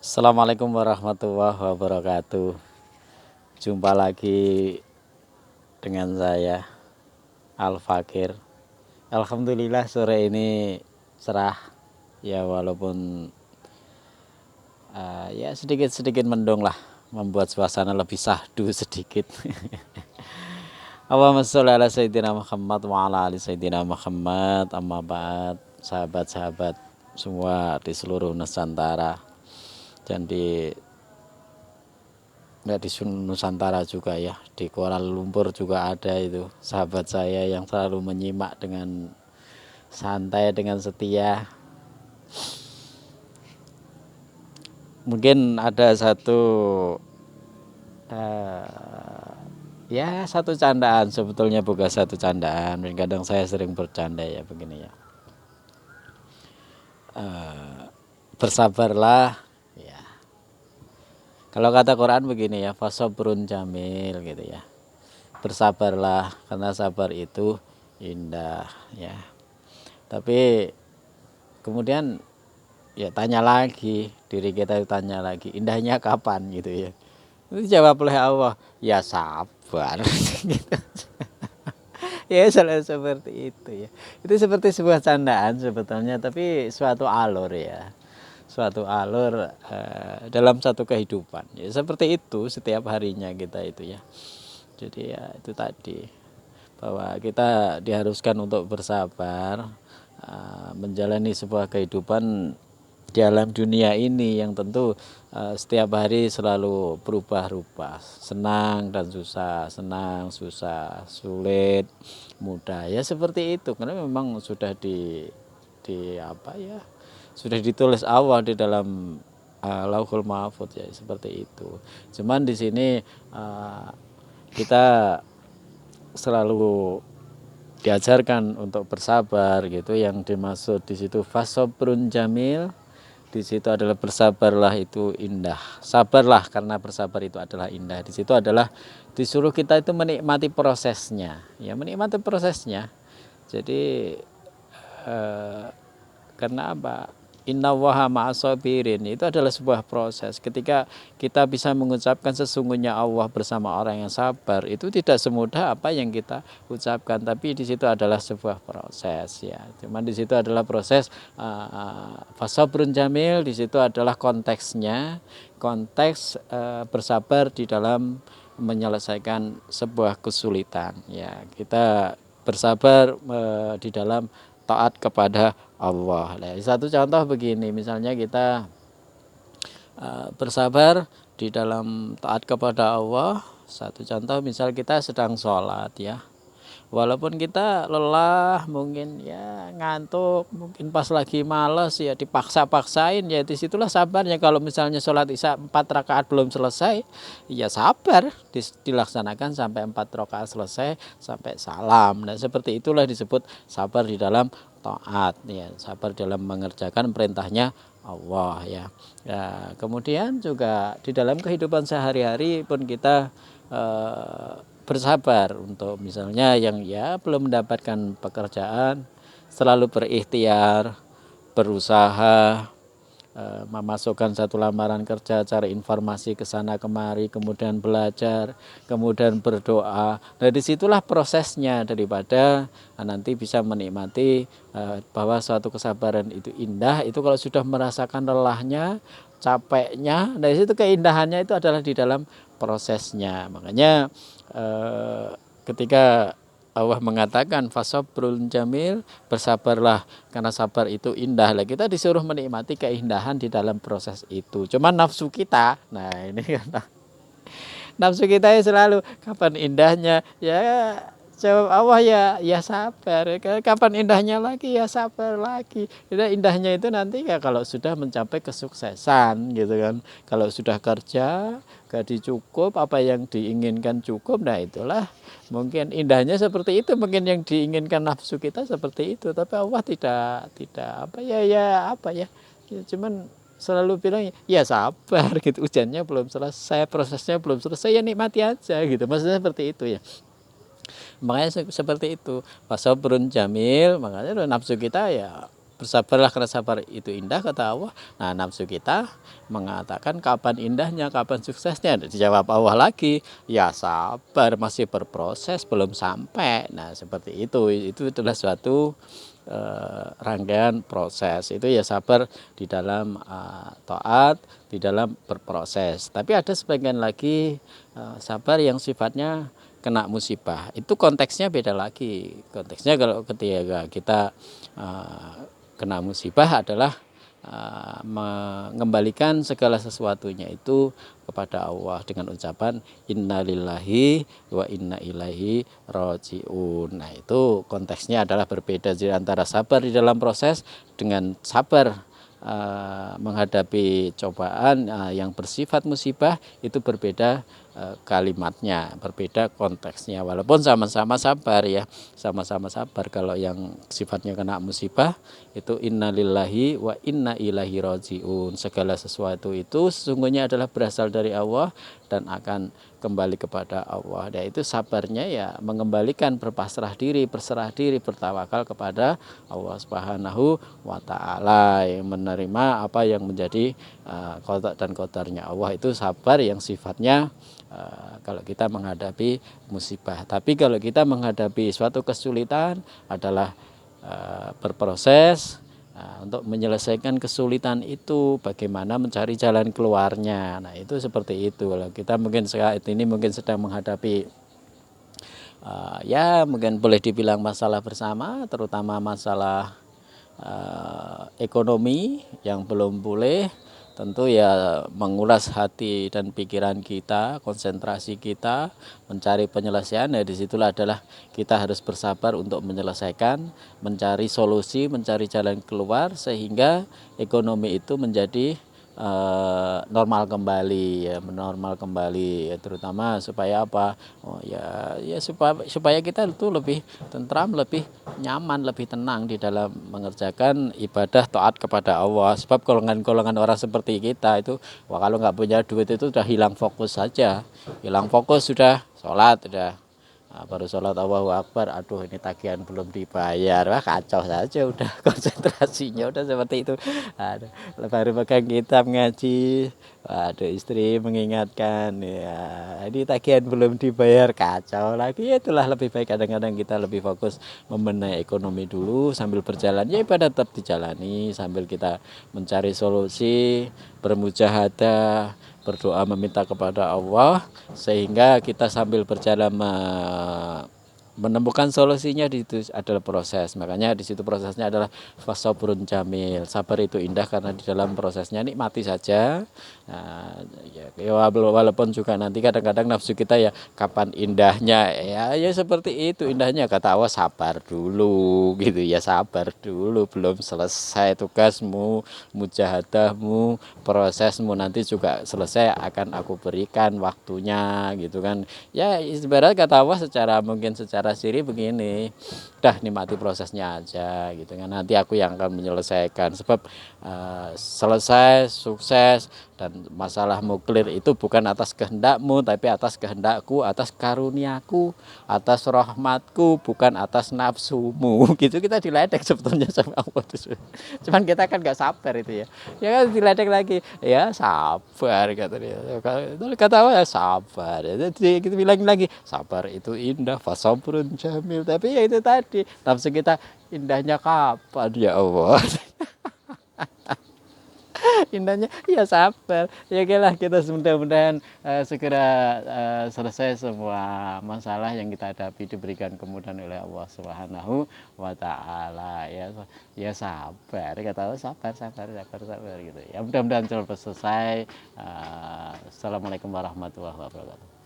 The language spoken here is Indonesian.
Assalamualaikum warahmatullahi wabarakatuh. Jumpa lagi dengan saya Al Fakir. Alhamdulillah sore ini cerah ya, walaupun ya sedikit-sedikit mendung lah, membuat suasana lebih sahdu sedikit. Allahumma sholli ala sayyidina Muhammad wa ala ali sayyidina Muhammad. Amma ba'd, sahabat-sahabat semua di seluruh Nusantara dan di nggak di Nusantara juga ya, di Kuala Lumpur juga ada itu sahabat saya yang selalu menyimak dengan santai, dengan setia. Mungkin ada satu satu candaan, sebetulnya bukan satu candaan, dan kadang saya sering bercanda ya begini ya. Bersabarlah ya. Kalau kata Quran begini ya, fasobrun jamil gitu ya. Bersabarlah karena sabar itu indah ya. Tapi kemudian ya tanya lagi, diri kita tanya lagi, indahnya kapan gitu ya. Itu jawab oleh Allah, ya sabar. Gitu. Ya selalu seperti itu ya. Itu seperti sebuah candaan sebetulnya, tapi suatu alur ya. Suatu alur dalam satu kehidupan. Ya seperti itu setiap harinya kita itu ya. Jadi ya itu tadi, bahwa kita diharuskan untuk bersabar menjalani sebuah kehidupan di alam dunia ini yang tentu setiap hari selalu berubah-ubah, senang dan susah, senang, susah, sulit, mudah ya, seperti itu, karena memang sudah di apa ya, sudah ditulis Allah di dalam Lauhul Mahfuz ya, seperti itu. Cuman di sini kita selalu diajarkan untuk bersabar gitu, yang dimaksud di situ fasobrun jamil, di situ adalah bersabarlah itu indah, sabarlah karena bersabar itu adalah indah. Di situ adalah disuruh kita itu menikmati prosesnya ya, menikmati prosesnya. Jadi karena apa? Innallaha ma'as-sabirin, itu adalah sebuah proses. Ketika kita bisa mengucapkan sesungguhnya Allah bersama orang yang sabar, itu tidak semudah apa yang kita ucapkan, tapi di situ adalah sebuah proses ya. Cuman di situ adalah proses fasabrun jamil, di situ adalah konteksnya, konteks bersabar di dalam menyelesaikan sebuah kesulitan ya. Kita bersabar di dalam taat kepada Allah. Nah, satu contoh begini, misalnya kita bersabar di dalam taat kepada Allah. Satu contoh, misal kita sedang sholat ya, walaupun kita lelah, mungkin ya ngantuk, mungkin pas lagi males ya dipaksa-paksain ya, disitulah sabarnya. Kalau misalnya sholat isya 4 rakaat belum selesai, ya sabar dilaksanakan sampai 4 rakaat selesai, sampai salam. Nah seperti itulah disebut sabar di dalam taat ya, sabar dalam mengerjakan perintahnya Allah ya. Ya kemudian juga di dalam kehidupan sehari-hari pun kita bersabar untuk misalnya yang ya belum mendapatkan pekerjaan, selalu berikhtiar, berusaha memasukkan satu lamaran kerja, cari informasi ke sana kemari, kemudian belajar, kemudian berdoa. Nah disitulah prosesnya, daripada nanti bisa menikmati bahwa suatu kesabaran itu indah. Itu kalau sudah merasakan lelahnya, capeknya, dari situ keindahannya itu adalah di dalam prosesnya. Makanya ketika Allah mengatakan fasabrul jamil, bersabarlah karena sabar itu indah. Lah kita disuruh menikmati keindahan di dalam proses itu. Cuman nafsu kita, nah ini kan nafsu kita ya selalu kapan indahnya ya, jawab Allah ya sabar. Kapan indahnya lagi, ya sabar lagi. Jadi indahnya itu nanti ya kalau sudah mencapai kesuksesan gitu kan. Kalau sudah kerja gaji cukup, apa yang diinginkan cukup, nah itulah mungkin indahnya seperti itu. Mungkin yang diinginkan nafsu kita seperti itu, tapi Allah tidak apa ya, cuman selalu bilang ya sabar gitu, ujiannya belum selesai, prosesnya belum selesai, ya nikmati aja gitu, maksudnya seperti itu ya. Makanya seperti itu, fasabrun jamil, makanya nafsu kita ya Bersabarlah karena sabar itu indah kata Allah. Nah, nafsu kita mengatakan kapan indahnya, kapan suksesnya. Dijawab Allah lagi, ya sabar, masih berproses, belum sampai. Nah, seperti itu. Itu adalah suatu rangkaian proses. Itu ya sabar di dalam taat, di dalam berproses. Tapi ada sebagian lagi sabar yang sifatnya kena musibah. Itu konteksnya beda lagi. Konteksnya kalau ketika kita kena musibah adalah mengembalikan segala sesuatunya itu kepada Allah dengan ucapan innalillahi wa inna ilaihi rajiun. Nah, itu konteksnya adalah berbeda antara sabar di dalam proses dengan sabar menghadapi cobaan yang bersifat musibah. Itu berbeda kalimatnya, berbeda konteksnya, walaupun sama-sama sabar ya, sama-sama sabar. Kalau yang sifatnya kena musibah itu innalillahi wa inna ilaihi rajiun, segala sesuatu itu sesungguhnya adalah berasal dari Allah dan akan kembali kepada Allah. Dan itu sabarnya ya mengembalikan, berpasrah diri, berserah diri, bertawakal kepada Allah Subhanahu wa taala, yang menerima apa yang menjadi qada dan qadarnya Allah. Itu sabar yang sifatnya kalau kita menghadapi musibah. Tapi kalau kita menghadapi suatu kesulitan adalah berproses untuk menyelesaikan kesulitan itu, bagaimana mencari jalan keluarnya. Nah, itu seperti itu. Kalau kita mungkin saat ini mungkin sedang menghadapi ya mungkin boleh dibilang masalah bersama, terutama masalah ekonomi yang belum pulih. Tentu ya menguras hati dan pikiran kita, konsentrasi kita, mencari penyelesaian. Ya disitulah adalah kita harus bersabar untuk menyelesaikan, mencari solusi, mencari jalan keluar sehingga ekonomi itu menjadi normal kembali ya, normal kembali ya, terutama supaya apa? Oh ya supaya kita itu lebih tentram, lebih nyaman, lebih tenang di dalam mengerjakan ibadah taat kepada Allah. Sebab golongan-golongan orang seperti kita itu, wah kalau nggak punya duit itu sudah hilang fokus saja, hilang fokus sudah sholat sudah. Nah, baru sholat Allahu Akbar, aduh ini tagihan belum dibayar, wah kacau saja udah konsentrasinya udah seperti itu. Aduh, baru pegang kitab ngaji, aduh istri mengingatkan ya ini tagihan belum dibayar, kacau lagi. Ya itulah lebih baik kadang-kadang kita lebih fokus membenahi ekonomi dulu sambil berjalan, ya ibadah tetap dijalani sambil kita mencari solusi, bermujahadah, berdoa meminta kepada Allah sehingga kita sambil berjalan menemukan solusinya. Itu adalah proses. Makanya di situ prosesnya adalah fasabrun jamil. Sabar itu indah karena di dalam prosesnya nikmati saja. Nah, ya walaupun juga nanti kadang-kadang nafsu kita ya kapan indahnya ya seperti itu indahnya, kata Allah sabar dulu gitu ya, sabar dulu, belum selesai tugasmu, mujahadahmu, prosesmu, nanti juga selesai akan aku berikan waktunya gitu kan. Ya ibarat kata Allah mungkin secara siri begini, udah nikmati prosesnya aja gitu kan, nanti aku yang akan menyelesaikan. Sebab selesai sukses dan masalahmu clear itu bukan atas kehendakmu tapi atas kehendakku, atas karuniaku, atas rahmatku, bukan atas nafsumu gitu. Kita diledek sebetulnya sama Allah. Cuman kita kan nggak sabar itu ya kan diledek lagi, ya sabar kata dia. Kata Allah ya sabar, jadi kita bilang lagi sabar itu indah, fasabrun jamil. Tapi ya itu tadi, nafsu kita indahnya kapan ya Allah. Indahnya ya sabar. Ya oke lah, kita mudah-mudahan segera selesai semua masalah yang kita hadapi, diberikan kemudahan oleh Allah Subhanahu wa taala ya. Ya sabar, kata Allah sabar gitu. Ya mudah-mudahan cepat selesai. Assalamualaikum warahmatullahi wabarakatuh.